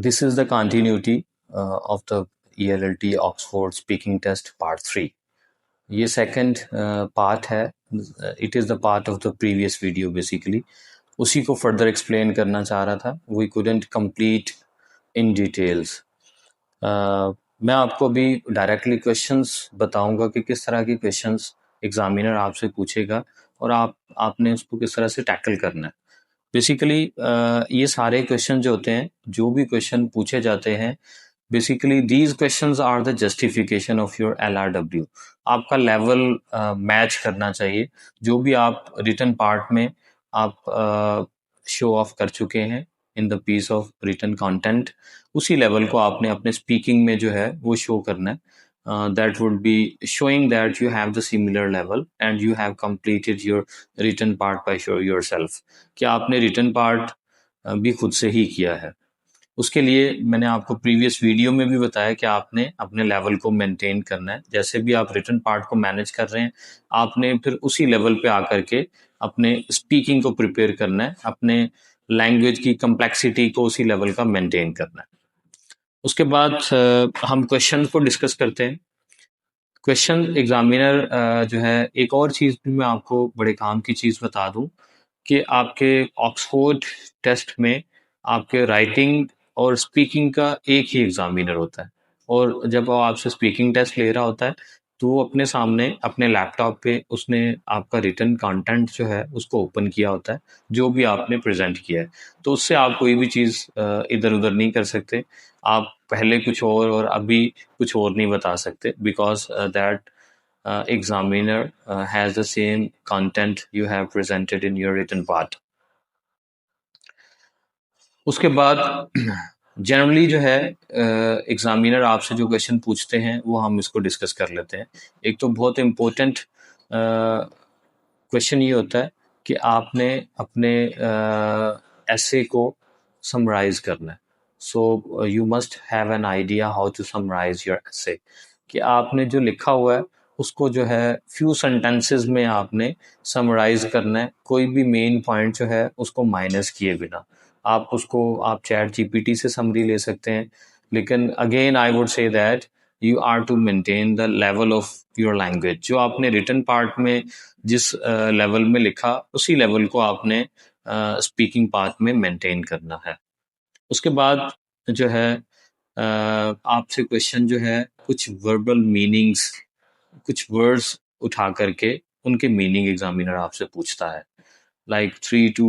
This is the continuity of the ELLT Oxford Speaking Test Part 3. ये second part है. It is the part of the previous video basically. उसी को further explain करना चाह रहा था. We couldn't complete in details. मैं आपको अभी डायरेक्टली क्वेश्चंस बताऊंगा कि किस तरह के क्वेश्चंस एग्जामिनर आपसे पूछेगा और आपने उसको किस तरह से टैकल करना है. बेसिकली ये सारे क्वेश्चन जो होते हैं, जो भी क्वेश्चन पूछे जाते हैं, basically these questions are the justification of your LRW. आपका लेवल मैच करना चाहिए. जो भी आप रिटन पार्ट में आप शो ऑफ कर चुके हैं in the piece of written content, उसी लेवल को आपने अपने स्पीकिंग में जो है वो शो करना है. That would be showing that you have the similar level and you have completed your written part by yourself. कि आपने written part भी खुद से ही किया है. उसके लिए मैंने आपको प्रीवियस वीडियो में भी बताया कि आपने अपने लेवल को मेंटेन करना है. जैसे भी आप रिटन पार्ट को मैनेज कर रहे हैं, आपने फिर उसी लेवल पे आकर के अपने स्पीकिंग को प्रिपेयर करना है, अपने लैंग्वेज की कम्प्लेक्सिटी को उसी लेवल का मेंटेन करना है. उसके बाद हम क्वेश्चन को डिस्कस करते हैं. क्वेश्चन एग्जामिनर जो है, एक और चीज भी मैं आपको बड़े काम की चीज बता दूं कि आपके ऑक्सफोर्ड टेस्ट में आपके राइटिंग और स्पीकिंग का एक ही एग्जामिनर होता है. और जब वो आपसे स्पीकिंग टेस्ट ले रहा होता है तो वो अपने सामने अपने लैपटॉप पे उसने आपका रिटन कंटेंट जो है उसको ओपन किया होता है, जो भी आपने प्रेजेंट किया है. तो उससे आप कोई भी चीज इधर उधर नहीं कर सकते. आप पहले कुछ और अभी कुछ और नहीं बता सकते, because that examiner has the same content you have presented in your written part. उसके बाद जनरली जो है एग्जामिनर आपसे जो क्वेश्चन पूछते हैं वो हम इसको डिस्कस कर लेते हैं. एक तो बहुत इम्पोर्टेंट क्वेश्चन ये होता है कि आपने अपने ऐसे को समराइज करना है. So you must have an idea how to summarize your essay. कि आपने जो लिखा हुआ है उसको जो है फ्यू सेंटेंसेस में आपने समराइज करना है. कोई भी मेन पॉइंट जो है उसको माइनस किए बिना. आप चैट जीपीटी से समरी ले सकते हैं, लेकिन again I would say that you are to maintain the level of your language. जो आपने रिटन पार्ट में जिस लेवल में लिखा, उसी लेवल को आपने स्पीकिंग पार्ट में मेंटेन करना है. उसके बाद जो है आपसे क्वेश्चन जो है कुछ वर्बल मीनिंग्स, कुछ वर्ड्स उठा करके उनके मीनिंग एग्जामिनर आपसे पूछता है. Like 3 to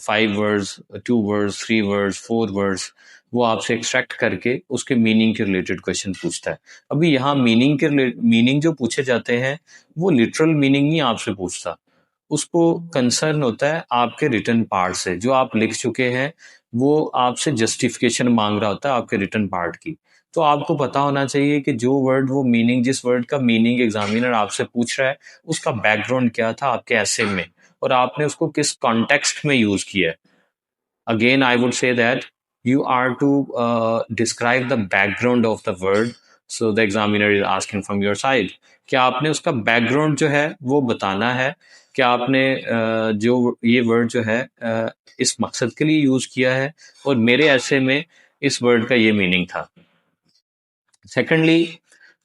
5 words, 2 words, 3 words, 4 words, वो आपसे एक्सट्रैक्ट करके उसके मीनिंग के रिलेटेड क्वेश्चन पूछता है. अभी यहाँ मीनिंग जो पूछे जाते हैं वो लिटरल मीनिंग नहीं आपसे पूछता. उसको कंसर्न होता है आपके रिटन पार्ट से. जो आप लिख चुके हैं वो आपसे जस्टिफिकेशन मांग रहा होता है आपके रिटन पार्ट की. तो आपको पता होना चाहिए कि जिस वर्ड का मीनिंग एग्जामिनर आपसे पूछ रहा है उसका बैकग्राउंड क्या था आपके ऐसे में, और आपने उसको किस कॉन्टेक्स्ट में यूज किया है. Again I would say that you are to describe the background of the word, so the examiner is asking from your side कि आपने उसका बैकग्राउंड जो है वो बताना है कि आपने जो ये वर्ड जो है इस मकसद के लिए यूज किया है और मेरे ऐसे में इस वर्ड का ये मीनिंग था. सेकेंडली,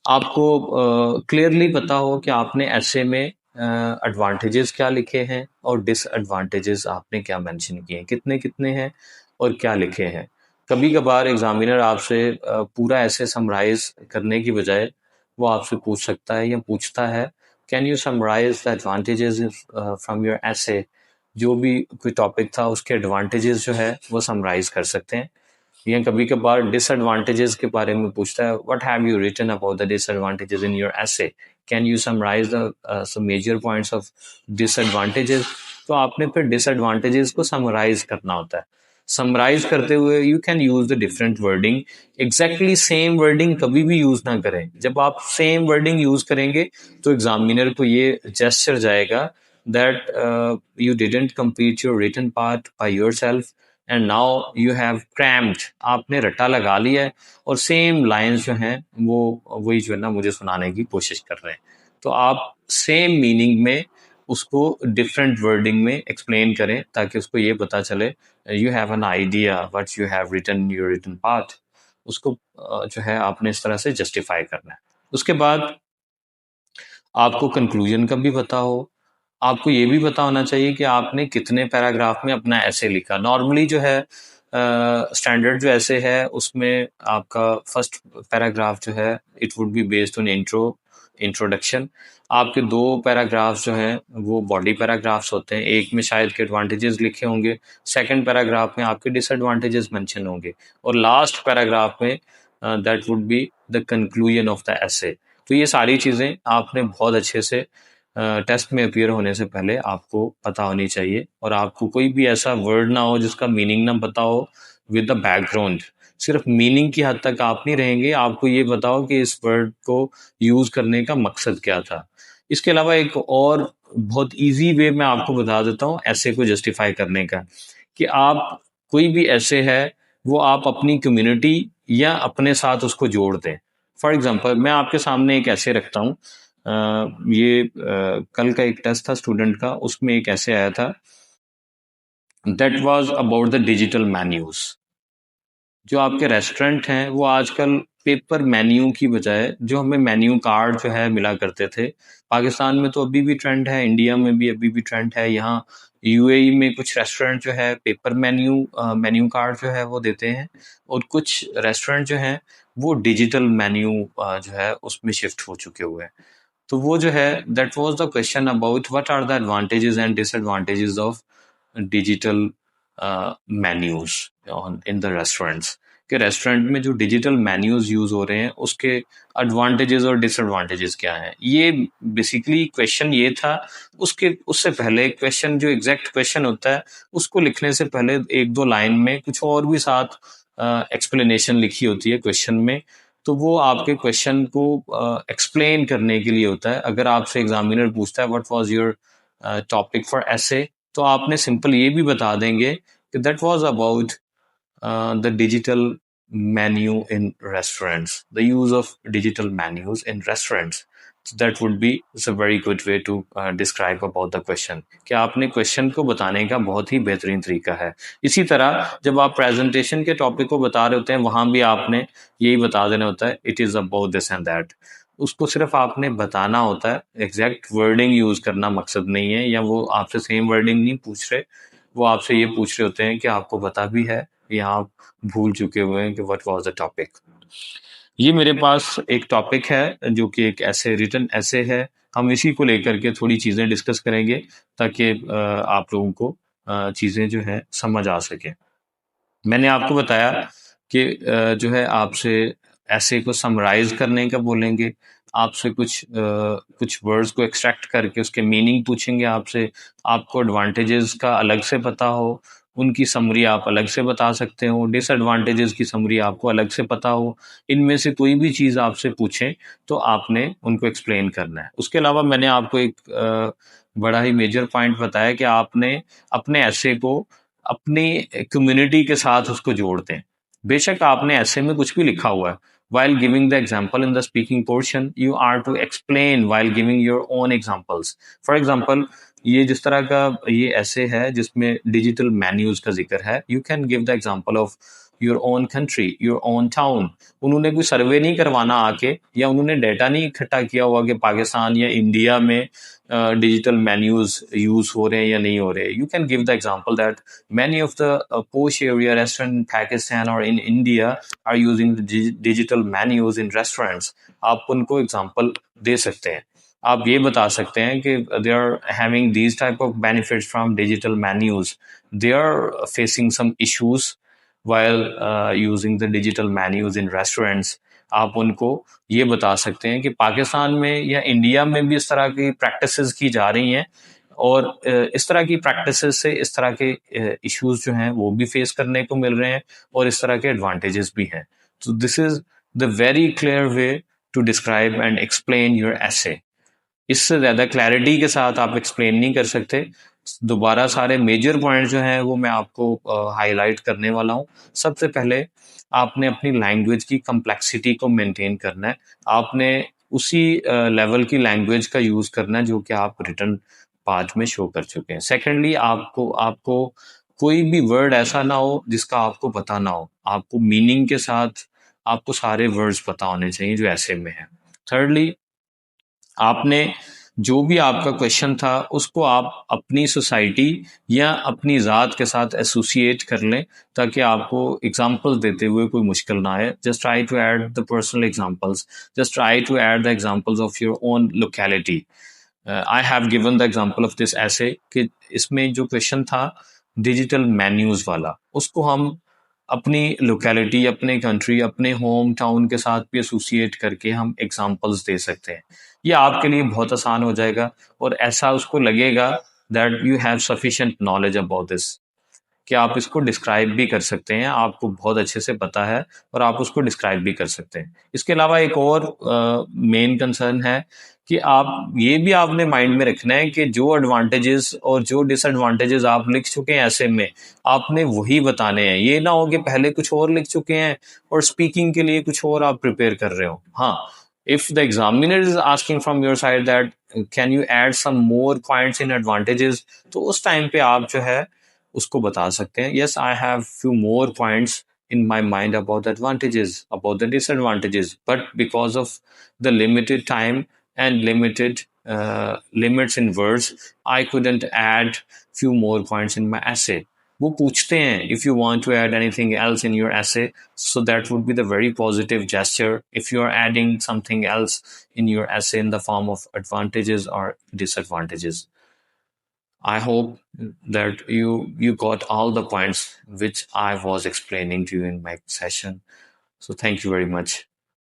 आपको क्लियरली पता हो कि आपने ऐसे में एडवांटेजेस क्या लिखे हैं और डिसएडवांटेजेस आपने क्या मेंशन किए हैं, कितने कितने हैं और क्या लिखे हैं. कभी कभार एग्जामिनर आपसे पूरा ऐसे समराइज करने की बजाय वो आपसे पूछ सकता है या पूछता है, can you summarise the advantages from your essay. जो भी कोई टॉपिक था उसके एडवांटेजेस जो है वो समराइज कर सकते हैं. या कभी कभार डिसएडवांटेजेस के बारे में पूछता है, what have you written about the disadvantages in your essay, can you summarise the some major points of disadvantages. तो आपने फिर डिसएडवांटेजेस को समराइज करना होता है. समराइज करते हुए you can use the different wording. Exactly same wording कभी भी यूज ना करें. जब आप सेम वर्डिंग यूज करेंगे तो एग्जामिनर को ये जेस्चर जाएगा that you didn't complete your written part by yourself and now you have crammed. आपने रट्टा लगा लिया है और सेम लाइंस जो हैं वो वही जो है ना मुझे सुनाने की कोशिश कर रहे हैं. तो आप सेम मीनिंग में उसको डिफरेंट वर्डिंग में एक्सप्लेन करें ताकि उसको ये पता चले, you have an idea what you have written your written part. उसको जो है आपने इस तरह से जस्टिफाई करना है। उसके बाद आपको कंक्लूजन का भी पता हो, आपको ये भी पता होना चाहिए कि आपने कितने पैराग्राफ में अपना ऐसे लिखा। नॉर्मली जो है स्टैंडर्ड जो ऐसे है उसमें आपका फर्स्ट पैराग्राफ जो है it would be based on introduction. आपके 2 पैराग्राफ्स जो हैं वो बॉडी पैराग्राफ्स होते हैं, एक में शायद के एडवांटेजेस लिखे होंगे, सेकंड पैराग्राफ में आपके डिसएडवांटेजेस मेंशन होंगे, और लास्ट पैराग्राफ में that would be the conclusion of the essay. तो ये सारी चीज़ें आपने बहुत अच्छे से टेस्ट में अपीयर होने से पहले आपको पता होनी चाहिए, और आपको कोई भी ऐसा वर्ड ना हो जिसका मीनिंग ना पता हो विद द बैकग्राउंड। सिर्फ मीनिंग की हद तक आप नहीं रहेंगे, आपको ये बताओ कि इस वर्ड को यूज करने का मकसद क्या था। इसके अलावा एक और बहुत इजी वे मैं आपको बता देता हूँ ऐसे को जस्टिफाई करने का, कि आप कोई भी ऐसे है वो आप अपनी कम्युनिटी या अपने साथ उसको जोड़ दें। फॉर एग्जाम्पल मैं आपके सामने एक ऐसे रखता हूँ, कल का एक टेस्ट था स्टूडेंट का, उसमें एक ऐसे आया था that was about the digital menus. जो आपके रेस्टोरेंट हैं वो आजकल पेपर मेन्यू की बजाय जो हमें मेन्यू कार्ड जो है मिला करते थे, पाकिस्तान में तो अभी भी ट्रेंड है, इंडिया में भी अभी भी ट्रेंड है, यहाँ यूएई में कुछ रेस्टोरेंट जो है पेपर मेन्यू कार्ड जो है वो देते हैं, और कुछ रेस्टोरेंट जो हैं वो डिजिटल मेन्यू जो है उसमें शिफ्ट हो चुके हुए हैं। तो वो जो है that was the question about what are the advantages and disadvantages of digital menus in the restaurants. कि रेस्टोरेंट में जो डिजिटल मेन्यूज यूज हो रहे हैं उसके एडवांटेजेस और डिसएडवांटेजेस क्या हैं, ये बेसिकली क्वेश्चन ये था। उससे पहले क्वेश्चन जो एग्जैक्ट क्वेश्चन होता है उसको लिखने से पहले 1-2 लाइन में कुछ और भी साथ एक्सप्लेनेशन लिखी होती है क्वेश्चन में, तो वो आपके क्वेश्चन को एक्सप्लेन करने के लिए होता है। अगर आपसे एग्जामिनर पूछता है what was your topic for ऐसे, तो आपने सिंपल ये भी बता देंगे कि that was about the digital menu in restaurants, the use of digital menus in restaurants. So that would be a very good way to describe about the question, कि आपने क्वेश्चन को बताने का बहुत ही बेहतरीन तरीका है। इसी तरह जब आप प्रेजेंटेशन के टॉपिक को बता रहे होते हैं वहां भी आपने यही बता देना होता है, it is about this and that. उसको सिर्फ आपने बताना होता है, एग्जैक्ट वर्डिंग यूज करना मकसद नहीं है, या वो आपसे सेम वर्डिंग नहीं पूछ रहे, वो आपसे ये पूछ रहे होते हैं कि आपको पता भी है या आप भूल चुके हुए हैं कि व्हाट वाज द टॉपिक। ये मेरे पास एक टॉपिक है जो कि एक ऐसे रिटन ऐसे है, हम इसी को लेकर के थोड़ी चीजें डिस्कस करेंगे ताकि आप लोगों को चीजें जो है समझ आ सके। मैंने आपको बताया कि जो है आपसे ऐसे को समराइज करने का बोलेंगे, आपसे कुछ वर्ड्स को एक्सट्रैक्ट करके उसके मीनिंग पूछेंगे आपसे, आपको एडवांटेजेस का अलग से पता हो, उनकी समरी आप अलग से बता सकते हो, डिसएडवांटेजेस की समरी आपको अलग से पता हो। इनमें से कोई भी चीज़ आपसे पूछें तो आपने उनको एक्सप्लेन करना है। उसके अलावा मैंने आपको एक बड़ा ही मेजर पॉइंट बताया कि आपने अपने ऐसे को अपनी कम्युनिटी के साथ उसको जोड़ते हैं। बेशक आपने ऐसे में कुछ भी लिखा हुआ है, while giving the example in the speaking portion you are to explain while giving your own examples. For example, ये जिस तरह का ये ऐसे है जिसमें डिजिटल मेन्यूज का जिक्र है, you can give the example of your own country, your own town. उन्होंने कोई सर्वे नहीं करवाना आके, या उन्होंने डेटा नहीं इकट्ठा किया हुआ कि पाकिस्तान या इंडिया में डिजिटल मेन्यूज यूज हो रहे हैं या नहीं हो रहे। You can give the example that many of the posh area restaurant in Pakistan or in India are using the digital menus in restaurants. आप उनको एग्जांपल दे सकते हैं, आप ये बता सकते हैं कि they are having these type of benefits from digital menus. They are facing some issues while using the digital menus in restaurants. आप उनको ये बता सकते हैं कि पाकिस्तान में या इंडिया में भी इस तरह की प्रैक्टिसेस की जा रही हैं, और इस तरह की प्रैक्टिसेस से इस तरह के इश्यूज जो हैं वो भी फेस करने को मिल रहे हैं, और इस तरह के एडवांटेजेस भी हैं। तो this is the very clear way to describe and explain your essay. इससे ज़्यादा क्लैरिटी के साथ आप एक्सप्लेन नहीं कर सकते। दोबारा सारे मेजर पॉइंट जो हैं वो मैं आपको हाईलाइट करने वाला हूँ। सबसे पहले आपने अपनी लैंग्वेज की कम्प्लेक्सिटी को मेंटेन करना है, आपने उसी लेवल की लैंग्वेज का यूज़ करना है जो कि आप रिटर्न पार्ट में शो कर चुके हैं। सेकेंडली, आपको आपको कोई भी वर्ड ऐसा ना हो जिसका आपको पता ना हो। आपको मीनिंग के साथ आपको सारे वर्ड्स पता होने चाहिए जो ऐसे में है। थर्डली, आपने जो भी आपका क्वेश्चन था उसको आप अपनी सोसाइटी या अपनी ज़ात के साथ एसोसिएट कर लें, ताकि आपको एग्जांपल्स देते हुए कोई मुश्किल ना आए। Just try to add the personal examples, just try to add the examples of your own locality. I have given the example of this ऐसे कि इसमें जो क्वेश्चन था डिजिटल मेन्यूज वाला, उसको हम अपनी लोकेलिटी, अपने कंट्री, अपने होम टाउन के साथ भी एसोसिएट करके हम एग्जांपल्स दे सकते हैं। ये आपके लिए बहुत आसान हो जाएगा और ऐसा उसको लगेगा that you have sufficient knowledge about this, कि आप इसको डिस्क्राइब भी कर सकते हैं, आपको बहुत अच्छे से पता है और आप उसको डिस्क्राइब भी कर सकते हैं। इसके अलावा एक और मेन कंसर्न है कि आप ये भी आपने माइंड में रखना है कि जो एडवांटेजेस और जो डिसएडवांटेजेस आप लिख चुके हैं ऐसे में, आपने वही बताने हैं। ये ना हो कि पहले कुछ और लिख चुके हैं और स्पीकिंग के लिए कुछ और आप प्रिपेयर कर रहे हो। हाँ, if the examiner is asking from your side that can you add some more points in advantages, तो उस टाइम पे आप जो है उसको बता सकते हैं, yes I have few more points in my mind about the advantages, about the disadvantages, but because of the limited time and limited limits in words, I couldn't add few more points in my essay. वो पूछते हैं if you want to add anything else in your essay, so that would be the very positive gesture if you are adding something else in your essay in the form of advantages or disadvantages. I hope that you got all the points which I was explaining to you in my session. So thank you very much.